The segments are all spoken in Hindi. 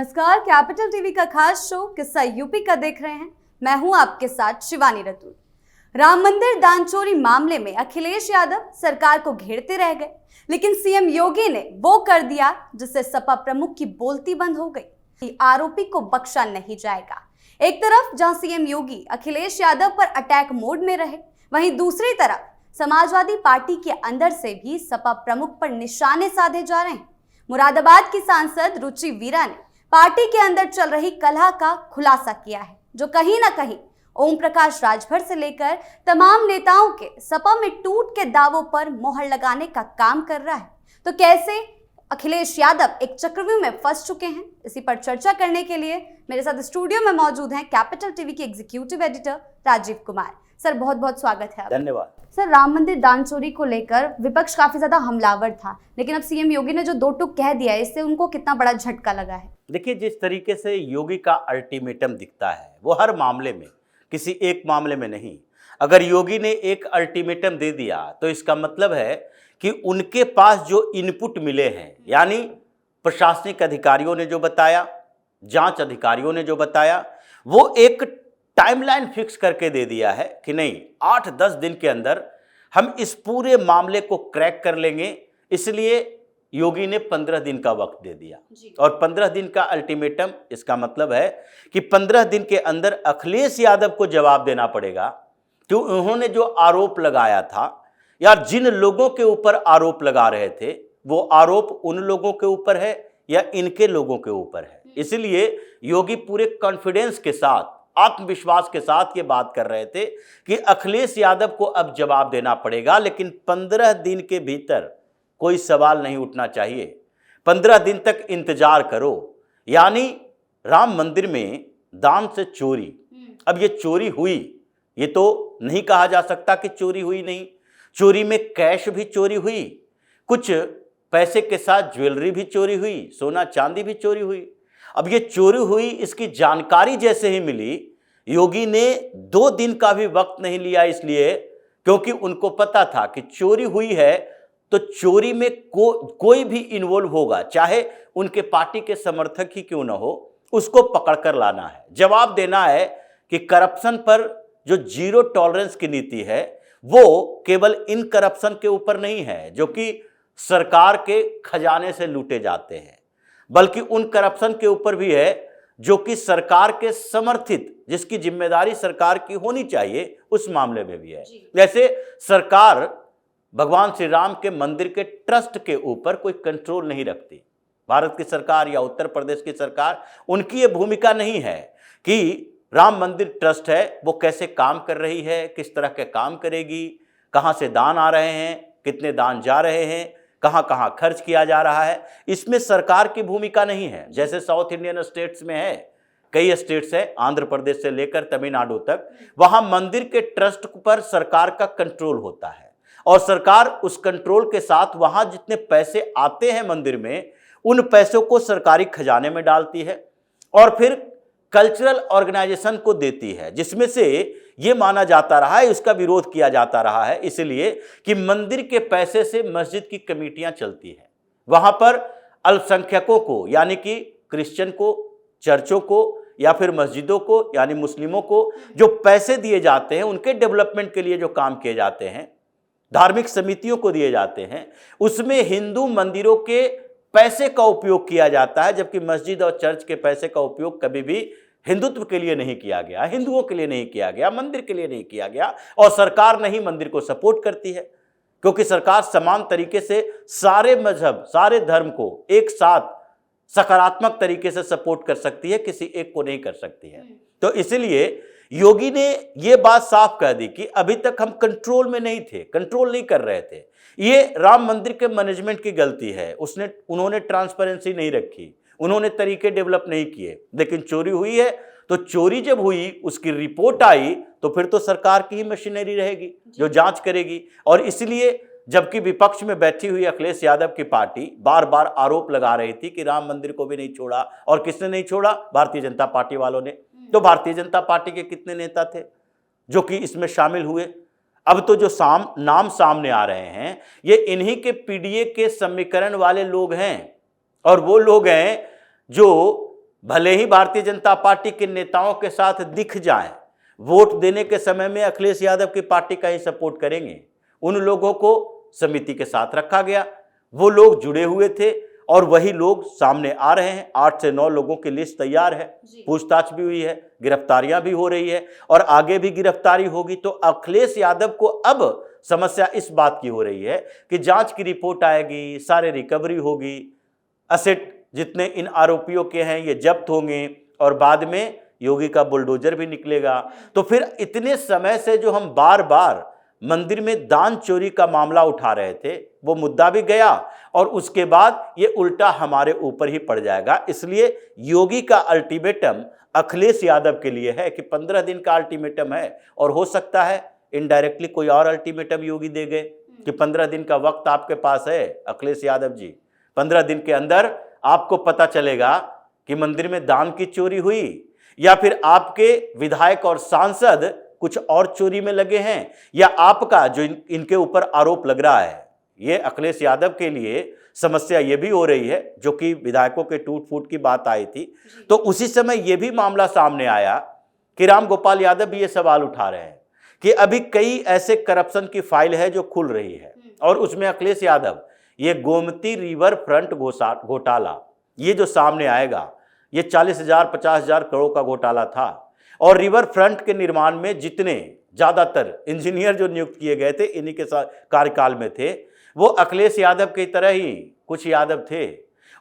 नमस्कार, कैपिटल टीवी का खास शो किस्सा यूपी का देख रहे हैं। मैं हूं आपके साथ शिवानी रतूर। राम मंदिर दान चोरी मामले में अखिलेश यादव सरकार को घेरते रह गए, लेकिन सीएम योगी ने वो कर दिया जिससे सपा प्रमुख की बोलती बंद हो गई। आरोपी को बख्शा नहीं जाएगा। एक तरफ जहां सीएम योगी अखिलेश यादव पर अटैक मोड में रहे, वहीं दूसरी तरफ समाजवादी पार्टी के अंदर से भी सपा प्रमुख पर निशाने साधे जा रहे हैं। मुरादाबाद की सांसद रुचि वीरा ने पार्टी के अंदर चल रही कलह का खुलासा किया है, जो कहीं ना कहीं ओम प्रकाश राजभर से लेकर तमाम नेताओं के सपा में टूट के दावों पर मोहर लगाने का काम कर रहा है। तो कैसे अखिलेश यादव एक चक्रव्यूह में फंस चुके हैं, इसी पर चर्चा करने के लिए मेरे साथ स्टूडियो में मौजूद हैं कैपिटल टीवी के executive editor Rajeev Kumar. Sir, बहुत बहुत स्वागत है। धन्यवाद। सर, राम मंदिर दान चोरी को लेकर विपक्ष काफी ज्यादा हमलावर था, लेकिन अब सीएम योगी ने जो दो टूक कह दिया है, इससे उनको कितना बड़ा झटका लगा है? देखिए, जिस तरीके से योगी का अल्टीमेटम दिखता है वो हर मामले में, किसी एक मामले में नहीं। अगर योगी ने एक अल्टीमेटम दे दिया तो इसका मतलब है कि उनके पास जो इनपुट मिले हैं, यानी प्रशासनिक अधिकारियों ने जो बताया, जांच अधिकारियों ने जो बताया, वो एक टाइमलाइन फिक्स करके दे दिया है कि नहीं, 8-10 दिन के अंदर हम इस पूरे मामले को क्रैक कर लेंगे। इसलिए योगी ने 15 दिन का वक्त दे दिया और 15 दिन का अल्टीमेटम, इसका मतलब है कि 15 दिन के अंदर अखिलेश यादव को जवाब देना पड़ेगा कि उन्होंने जो आरोप लगाया था या जिन लोगों के ऊपर आरोप लगा रहे थे, वो आरोप उन लोगों के ऊपर है या इनके लोगों के ऊपर है। इसलिए योगी पूरे कॉन्फिडेंस के साथ, आत्मविश्वास के साथ ये बात कर रहे थे कि अखिलेश यादव को अब जवाब देना पड़ेगा, लेकिन 15 दिन के भीतर कोई सवाल नहीं उठना चाहिए। 15 दिन तक इंतजार करो। यानी राम मंदिर में दान से चोरी, अब ये चोरी हुई, ये तो नहीं कहा जा सकता कि चोरी हुई नहीं। चोरी में कैश भी चोरी हुई, कुछ पैसे के साथ ज्वेलरी भी चोरी हुई, सोना चांदी भी चोरी हुई। अब ये चोरी हुई, इसकी जानकारी जैसे ही मिली, योगी ने 2 दिन का भी वक्त नहीं लिया, इसलिए क्योंकि उनको पता था कि चोरी हुई है तो चोरी में कोई भी इन्वॉल्व होगा, चाहे उनके पार्टी के समर्थक ही क्यों ना हो, उसको पकड़ कर लाना है। जवाब देना है कि करप्शन पर जो जीरो टॉलरेंस की नीति है वो केवल इन करप्शन के ऊपर नहीं है जो कि सरकार के खजाने से लूटे जाते हैं, बल्कि उन करप्शन के ऊपर भी है जो कि सरकार के समर्थित, जिसकी जिम्मेदारी सरकार की होनी चाहिए, उस मामले में भी है। जैसे सरकार भगवान श्री राम के मंदिर के ट्रस्ट के ऊपर कोई कंट्रोल नहीं रखती। भारत की सरकार या उत्तर प्रदेश की सरकार, उनकी ये भूमिका नहीं है कि राम मंदिर ट्रस्ट है वो कैसे काम कर रही है, किस तरह के काम करेगी, कहाँ से दान आ रहे हैं, कितने दान जा रहे हैं, कहाँ कहाँ खर्च किया जा रहा है, इसमें सरकार की भूमिका नहीं है। जैसे साउथ इंडियन स्टेट्स में है, कई स्टेट्स हैं, आंध्र प्रदेश से लेकर तमिलनाडु तक, वहाँ मंदिर के ट्रस्ट पर सरकार का कंट्रोल होता है और सरकार उस कंट्रोल के साथ वहाँ जितने पैसे आते हैं मंदिर में, उन पैसों को सरकारी खजाने में डालती है और फिर कल्चरल ऑर्गेनाइजेशन को देती है, जिसमें से ये माना जाता रहा है, उसका विरोध किया जाता रहा है, इसलिए कि मंदिर के पैसे से मस्जिद की कमेटियां चलती हैं। वहां पर अल्पसंख्यकों को, यानी कि क्रिश्चियन को, चर्चों को या फिर मस्जिदों को, यानी मुस्लिमों को जो पैसे दिए जाते हैं, उनके डेवलपमेंट के लिए जो काम किए जाते हैं, धार्मिक समितियों को दिए जाते हैं, उसमें हिंदू मंदिरों के पैसे का उपयोग किया जाता है, जबकि मस्जिद और चर्च के पैसे का उपयोग कभी भी हिंदुत्व के लिए नहीं किया गया, हिंदुओं के लिए नहीं किया गया, मंदिर के लिए नहीं किया गया। और सरकार नहीं मंदिर को सपोर्ट करती है, क्योंकि सरकार समान तरीके से सारे मजहब, सारे धर्म को एक साथ सकारात्मक तरीके से सपोर्ट कर सकती है, किसी एक को नहीं कर सकती है। तो इसलिए योगी ने यह बात साफ कह दी कि अभी तक हम कंट्रोल में नहीं थे, कंट्रोल नहीं कर रहे थे। ये राम मंदिर के मैनेजमेंट की गलती है, उन्होंने ट्रांसपेरेंसी नहीं रखी, उन्होंने तरीके डेवलप नहीं किए। लेकिन चोरी हुई है तो चोरी जब हुई, उसकी रिपोर्ट आई, तो फिर तो सरकार की ही मशीनरी रहेगी जो जांच करेगी। और इसलिए जबकि विपक्ष में बैठी हुई अखिलेश यादव की पार्टी बार बार आरोप लगा रही थी कि राम मंदिर को भी नहीं छोड़ा, और किसने नहीं छोड़ा? भारतीय जनता पार्टी वालों ने। तो भारतीय जनता पार्टी के कितने नेता थे जो कि इसमें शामिल हुए? अब तो जो नाम सामने आ रहे हैं, ये इन्हीं के पीडीए के समीकरण वाले लोग हैं, और वो लोग हैं जो भले ही भारतीय जनता पार्टी के नेताओं के साथ दिख जाएं, वोट देने के समय में अखिलेश यादव की पार्टी का ही सपोर्ट करेंगे। उन लोगों को समिति के साथ रखा गया, वो लोग जुड़े हुए थे और वही लोग सामने आ रहे हैं। 8 से 9 लोगों की लिस्ट तैयार है, पूछताछ भी हुई है, गिरफ्तारियां भी हो रही है और आगे भी गिरफ्तारी होगी। तो अखिलेश यादव को अब समस्या इस बात की हो रही है कि जांच की रिपोर्ट आएगी, सारे रिकवरी होगी, असेट जितने इन आरोपियों के हैं ये जब्त होंगे और बाद में योगी का बुलडोजर भी निकलेगा। तो फिर इतने समय से जो हम बार बार मंदिर में दान चोरी का मामला उठा रहे थे, वो मुद्दा भी गया और उसके बाद ये उल्टा हमारे ऊपर ही पड़ जाएगा। इसलिए योगी का अल्टीमेटम अखिलेश यादव के लिए है कि 15 दिन का अल्टीमेटम है और हो सकता है इनडायरेक्टली कोई और अल्टीमेटम योगी दे गए कि 15 दिन का वक्त आपके पास है अखिलेश यादव जी, 15 दिन के अंदर आपको पता चलेगा कि मंदिर में दान की चोरी हुई या फिर आपके विधायक और सांसद कुछ और चोरी में लगे हैं या आपका जो इनके ऊपर आरोप लग रहा है। ये अखिलेश यादव के लिए समस्या ये भी हो रही है, जो कि विधायकों के टूट फूट की बात आई थी, तो उसी समय ये भी मामला सामने आया कि राम गोपाल यादव भी ये सवाल उठा रहे हैं कि अभी कई ऐसे करप्शन की फाइल है जो खुल रही है और उसमें अखिलेश यादव ये गोमती रिवर फ्रंट घोटाला ये जो सामने आएगा, ये 40,000 50,000 करोड़ का घोटाला था और रिवर फ्रंट के निर्माण में जितने ज़्यादातर इंजीनियर जो नियुक्त किए गए थे इन्हीं के साथ कार्यकाल में थे, वो अखिलेश यादव की तरह ही कुछ यादव थे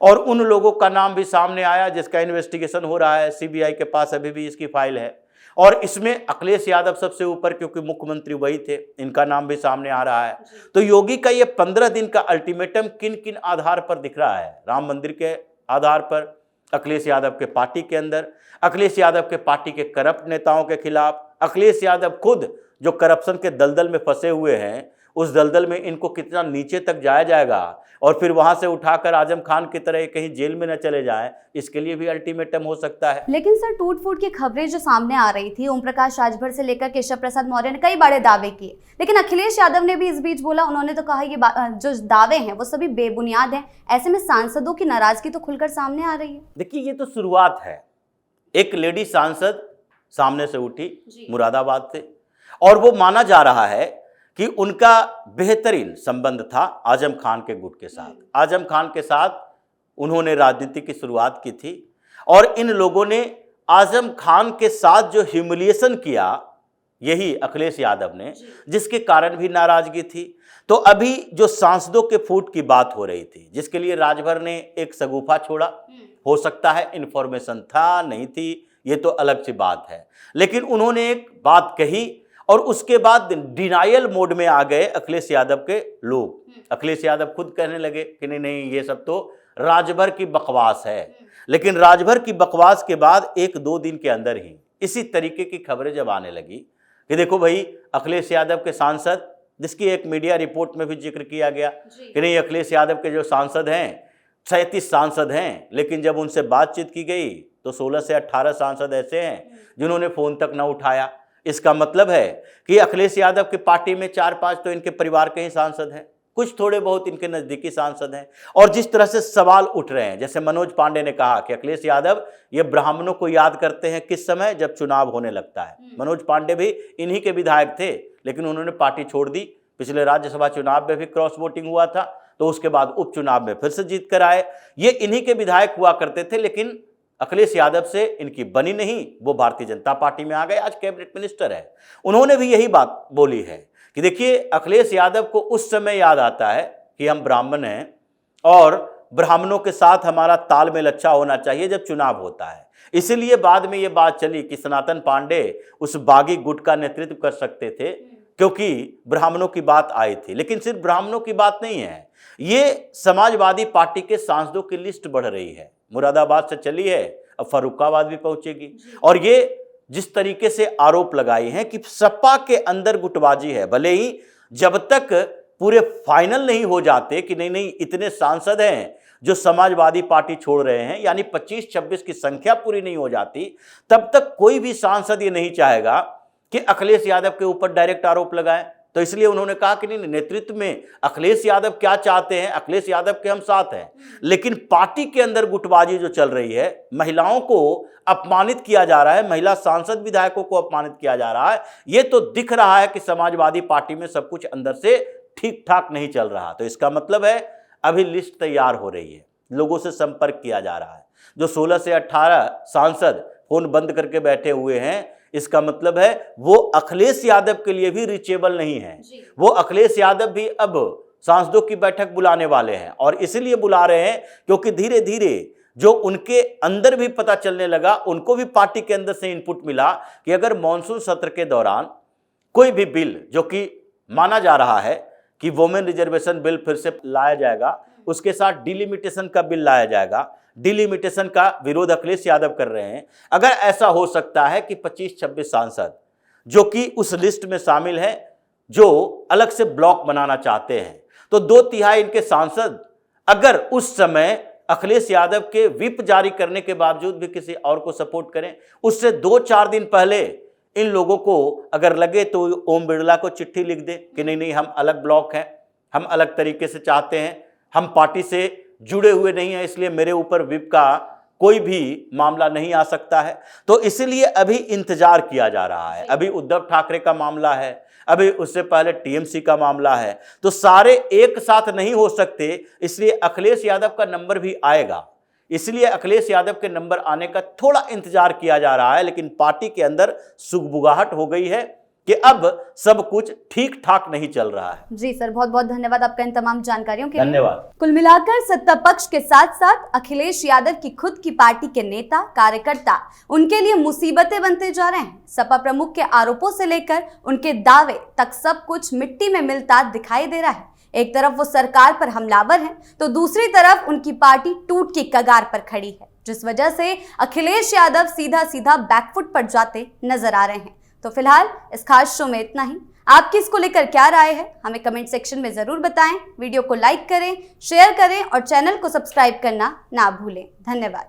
और उन लोगों का नाम भी सामने आया जिसका इन्वेस्टिगेशन हो रहा है। सीबीआई के पास अभी भी इसकी फाइल है और इसमें अखिलेश यादव सबसे ऊपर, क्योंकि मुख्यमंत्री वही थे, इनका नाम भी सामने आ रहा है। तो योगी का ये 15 दिन का अल्टीमेटम किन किन आधार पर दिख रहा है? राम मंदिर के आधार पर, अखिलेश यादव के पार्टी के अंदर, अखिलेश यादव के पार्टी के करप्ट नेताओं के खिलाफ, अखिलेश यादव खुद जो करप्शन के दलदल में फंसे हुए हैं, उस दलदल में इनको कितना नीचे तक जाया जाएगा और फिर वहां से उठाकर आजम खान की तरह कहीं जेल में न चले जाएं, इसके लिए भी अल्टीमेटम हो सकता है। लेकिन सर, टूट फूट की खबरें जो सामने आ रही थी, ओम प्रकाश राजभर से लेकर केशव प्रसाद मौर्य ने कई बड़े दावे किए, लेकिन अखिलेश यादव ने भी इस बीच बोला, उन्होंने तो कहा ये जो दावे हैं वो सभी बेबुनियाद हैं। ऐसे में सांसदों की नाराजगी तो खुलकर सामने आ रही है। देखिए, ये तो शुरुआत है। एक लेडी सांसद सामने से उठी मुरादाबाद से और वो माना जा रहा है कि उनका बेहतरीन संबंध था आजम खान के गुट के साथ। आजम खान के साथ उन्होंने राजनीति की शुरुआत की थी और इन लोगों ने आजम खान के साथ जो ह्यूमिलिएशन किया, यही अखिलेश यादव ने, जिसके कारण भी नाराजगी थी। तो अभी जो सांसदों के फूट की बात हो रही थी, जिसके लिए राजभर ने एक सगुफा छोड़ा, हो सकता है इन्फॉर्मेशन था, नहीं थी, ये तो अलग सी बात है, लेकिन उन्होंने एक बात कही और उसके बाद डिनायल मोड में आ गए अखिलेश यादव के लोग। अखिलेश यादव खुद कहने लगे कि नहीं नहीं, ये सब तो राजभर की बकवास है। लेकिन राजभर की बकवास के बाद 1-2 दिन के अंदर ही इसी तरीके की खबरें जब आने लगी कि देखो भाई, अखिलेश यादव के सांसद, जिसकी एक मीडिया रिपोर्ट में भी जिक्र किया गया कि नहीं, अखिलेश यादव के जो सांसद हैं 37 सांसद हैं, लेकिन जब उनसे बातचीत की गई तो 16 से 18 सांसद ऐसे हैं जिन्होंने फोन तक न उठाया। इसका मतलब है कि अखिलेश यादव की पार्टी में 4-5 तो इनके परिवार के ही सांसद हैं, कुछ थोड़े बहुत इनके नजदीकी सांसद हैं। और जिस तरह से सवाल उठ रहे हैं, जैसे मनोज पांडे ने कहा कि अखिलेश यादव ये ब्राह्मणों को याद करते हैं किस समय, जब चुनाव होने लगता है। मनोज पांडे भी इन्हीं के विधायक थे, लेकिन उन्होंने पार्टी छोड़ दी। पिछले राज्यसभा चुनाव में भी क्रॉस वोटिंग हुआ था, तो उसके बाद उपचुनाव में फिर से जीत कर आए। ये इन्हीं के विधायक हुआ करते थे, लेकिन अखिलेश यादव से इनकी बनी नहीं, वो भारतीय जनता पार्टी में आ गए, आज कैबिनेट मिनिस्टर है। उन्होंने भी यही बात बोली है कि देखिए, अखिलेश यादव को उस समय याद आता है कि हम ब्राह्मण हैं और ब्राह्मणों के साथ हमारा तालमेल अच्छा होना चाहिए जब चुनाव होता है। इसीलिए बाद में ये बात चली कि सनातन पांडे उस बागी गुट का नेतृत्व कर सकते थे, क्योंकि ब्राह्मणों की बात आई थी। लेकिन सिर्फ ब्राह्मणों की बात नहीं है, ये समाजवादी पार्टी के सांसदों की लिस्ट बढ़ रही है। मुरादाबाद से चली है, अब फर्रुखाबाद भी पहुंचेगी। और ये जिस तरीके से आरोप लगाए हैं कि सपा के अंदर गुटबाजी है, भले ही जब तक पूरे फाइनल नहीं हो जाते कि नहीं नहीं इतने सांसद हैं जो समाजवादी पार्टी छोड़ रहे हैं, यानी 25-26 की संख्या पूरी नहीं हो जाती, तब तक कोई भी सांसद ये नहीं चाहेगा कि अखिलेश यादव के ऊपर डायरेक्ट आरोप लगाएं। तो इसलिए उन्होंने कहा कि नहीं, नेतृत्व में अखिलेश यादव क्या चाहते हैं, अखिलेश यादव के हम साथ हैं, लेकिन पार्टी के अंदर गुटबाजी जो चल रही है, महिलाओं को अपमानित किया जा रहा है, महिला सांसद विधायकों को अपमानित किया जा रहा है, ये तो दिख रहा है कि समाजवादी पार्टी में सब कुछ अंदर से ठीक ठाक नहीं चल रहा। तो इसका मतलब है अभी लिस्ट तैयार हो रही है, लोगों से संपर्क किया जा रहा है। जो 16 से 18 सांसद फोन बंद करके बैठे हुए हैं, इसका मतलब है वो अखिलेश यादव के लिए भी रीचेबल नहीं है। वो अखिलेश यादव भी अब सांसदों की बैठक बुलाने वाले हैं, और इसलिए बुला रहे हैं क्योंकि धीरे धीरे जो उनके अंदर भी पता चलने लगा, उनको भी पार्टी के अंदर से इनपुट मिला कि अगर मॉनसून सत्र के दौरान कोई भी बिल, जो कि माना जा रहा है कि वुमेन रिजर्वेशन बिल फिर से लाया जाएगा, उसके साथ डिलिमिटेशन का बिल लाया जाएगा, डिलिमिटेशन का विरोध अखिलेश यादव कर रहे हैं। अगर ऐसा हो सकता है कि 25-26 सांसद जो कि उस लिस्ट में शामिल हैं, जो अलग से ब्लॉक बनाना चाहते हैं, तो 2/3 इनके सांसद अगर उस समय अखिलेश यादव के व्हिप जारी करने के बावजूद भी किसी और को सपोर्ट करें, उससे 2-4 दिन पहले इन लोगों को अगर लगे तो ओम बिरला को चिट्ठी लिख दे कि नहीं, हम अलग ब्लॉक हैं, हम अलग तरीके से चाहते हैं, हम पार्टी से जुड़े हुए नहीं हैं, इसलिए मेरे ऊपर व्हिप का कोई भी मामला नहीं आ सकता है। तो इसलिए अभी इंतजार किया जा रहा है। अभी उद्धव ठाकरे का मामला है, अभी उससे पहले टीएमसी का मामला है, तो सारे एक साथ नहीं हो सकते, इसलिए अखिलेश यादव का नंबर भी आएगा। इसलिए अखिलेश यादव के नंबर आने का थोड़ा इंतजार किया जा रहा है, लेकिन पार्टी के अंदर सुगबुगाहट हो गई है कि अब सब कुछ ठीक ठाक नहीं चल रहा है। जी सर, बहुत बहुत धन्यवाद आपका इन तमाम जानकारियों के लिए। धन्यवाद। कुल मिलाकर सत्ता पक्ष के साथ साथ अखिलेश यादव की खुद की पार्टी के नेता कार्यकर्ता उनके लिए मुसीबतें बनते जा रहे हैं। सपा प्रमुख के आरोपों से लेकर उनके दावे तक सब कुछ मिट्टी में मिलता दिखाई दे रहा है। एक तरफ वो सरकार पर हमलावर हैं, तो दूसरी तरफ उनकी पार्टी टूट की कगार पर खड़ी है, जिस वजह से अखिलेश यादव सीधा सीधा बैकफुट पर जाते नजर आ रहे हैं। तो फिलहाल इस खास शो में इतना ही। आपकी इसको लेकर क्या राय है, हमें कमेंट सेक्शन में जरूर बताएं। वीडियो को लाइक करें, शेयर करें और चैनल को सब्सक्राइब करना ना भूलें। धन्यवाद।